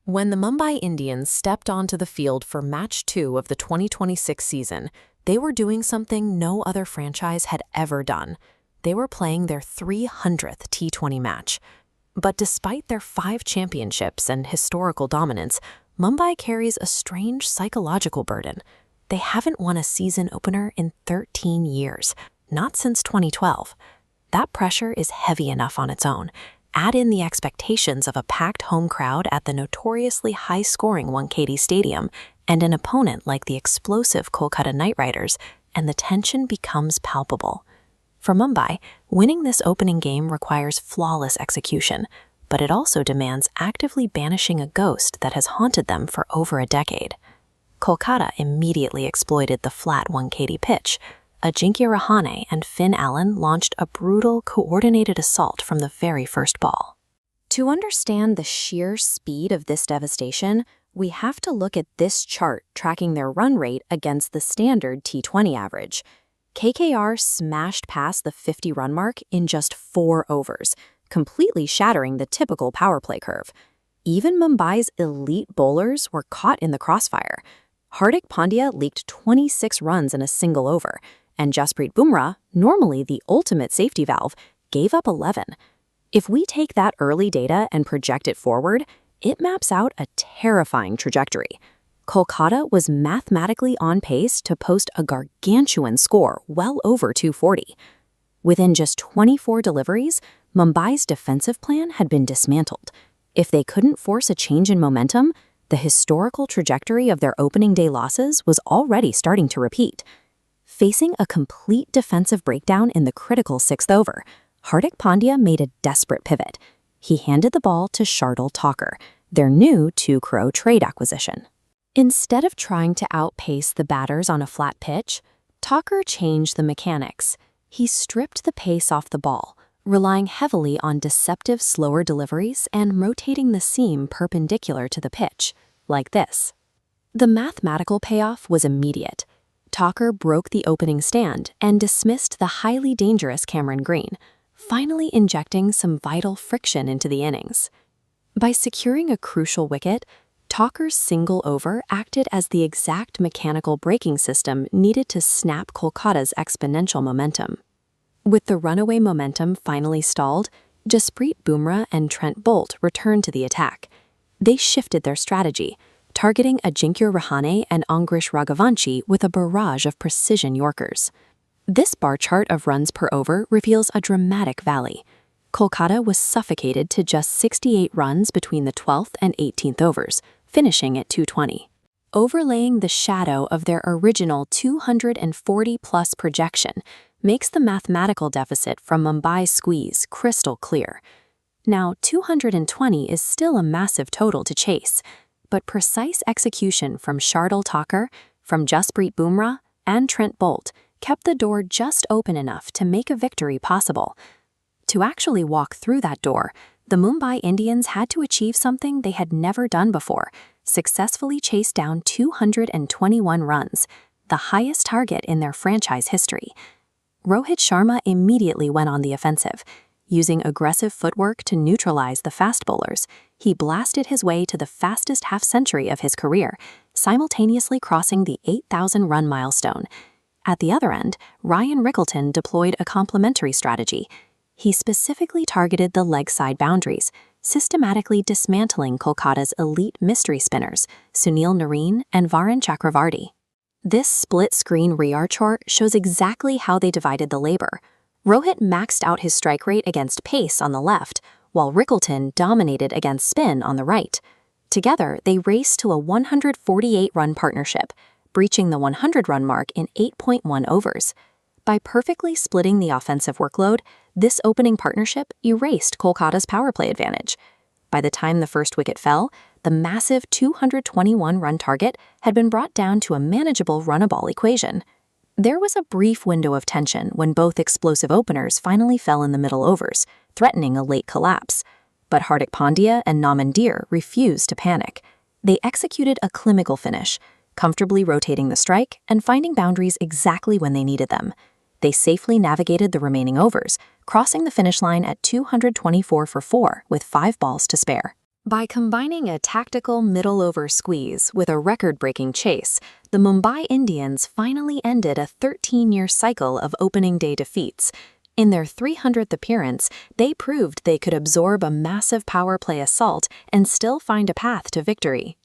When the Mumbai Indians stepped onto the field for Match 2 of the 2026 season, they were doing something no other franchise had ever done. They were playing their 300th T20 match. But despite their 5 championships and historical dominance, Mumbai carries a strange psychological burden. They haven't won a season opener in 13 years, not since 2012. That pressure is heavy enough on its own. Add in the expectations of a packed home crowd at the notoriously high-scoring Wankhede Stadium and an opponent like the explosive Kolkata Knight Riders, and the tension becomes palpable. For Mumbai, winning this opening game requires flawless execution, but it also demands actively banishing a ghost that has haunted them for over a decade. Kolkata immediately exploited the flat Wankhede pitch. Ajinkya Rahane and Finn Allen launched a brutal, coordinated assault from the very first ball. To understand the sheer speed of this devastation, we have to look at this chart tracking their run rate against the standard T20 average. KKR smashed past the 50-run mark in just 4 overs, completely shattering the typical power play curve. Even Mumbai's elite bowlers were caught in the crossfire. Hardik Pandya leaked 26 runs in a single over, and Jasprit Bumrah, normally the ultimate safety valve, gave up 11. If we take that early data and project it forward, it maps out a terrifying trajectory. Kolkata was mathematically on pace to post a gargantuan score well over 240. Within just 24 deliveries, Mumbai's defensive plan had been dismantled. If they couldn't force a change in momentum, the historical trajectory of their opening day losses was already starting to repeat. Facing a complete defensive breakdown in the critical 6th over, Hardik Pandya made a desperate pivot. He handed the ball to Shardul Thakur, their new 2-crore trade acquisition. Instead of trying to outpace the batters on a flat pitch, Thakur changed the mechanics. He stripped the pace off the ball, relying heavily on deceptive slower deliveries and rotating the seam perpendicular to the pitch, like this. The mathematical payoff was immediate. Thakur broke the opening stand and dismissed the highly dangerous Cameron Green, finally injecting some vital friction into the innings. By securing a crucial wicket, Thakur's single over acted as the exact mechanical braking system needed to snap Kolkata's exponential momentum. With the runaway momentum finally stalled, Jasprit Bumrah and Trent Boult returned to the attack. They shifted their strategy, targeting Ajinkya Rahane and Angrish Raghavanshi with a barrage of precision Yorkers. This bar chart of runs per over reveals a dramatic valley. Kolkata was suffocated to just 68 runs between the 12th and 18th overs, finishing at 220. Overlaying the shadow of their original 240-plus projection makes the mathematical deficit from Mumbai's squeeze crystal clear. Now, 220 is still a massive total to chase, but precise execution from Shardul Thakur, from Jasprit Bumrah, and Trent Boult kept the door just open enough to make a victory possible. To actually walk through that door, the Mumbai Indians had to achieve something they had never done before: successfully chase down 221 runs, the highest target in their franchise history. Rohit Sharma immediately went on the offensive. Using aggressive footwork to neutralize the fast bowlers, he blasted his way to the fastest half-century of his career, simultaneously crossing the 8,000-run milestone. At the other end, Ryan Rickleton deployed a complementary strategy. He specifically targeted the leg side boundaries, systematically dismantling Kolkata's elite mystery spinners, Sunil Narine and Varun Chakravarti. This split-screen REAR chart shows exactly how they divided the labor. Rohit maxed out his strike rate against pace on the left, while Rickleton dominated against spin on the right. Together, they raced to a 148-run partnership, breaching the 100-run mark in 8.1 overs. By perfectly splitting the offensive workload, this opening partnership erased Kolkata's power play advantage. By the time the first wicket fell, the massive 221-run target had been brought down to a manageable run-a-ball equation. There was a brief window of tension when both explosive openers finally fell in the middle overs, threatening a late collapse. But Hardik Pandya and Naman Dir refused to panic. They executed a clinical finish, comfortably rotating the strike and finding boundaries exactly when they needed them. They safely navigated the remaining overs, crossing the finish line at 224 for 4 with 5 balls to spare. By combining a tactical middle-over squeeze with a record-breaking chase, the Mumbai Indians finally ended a 13-year cycle of opening day defeats. In their 300th appearance, they proved they could absorb a massive power play assault and still find a path to victory.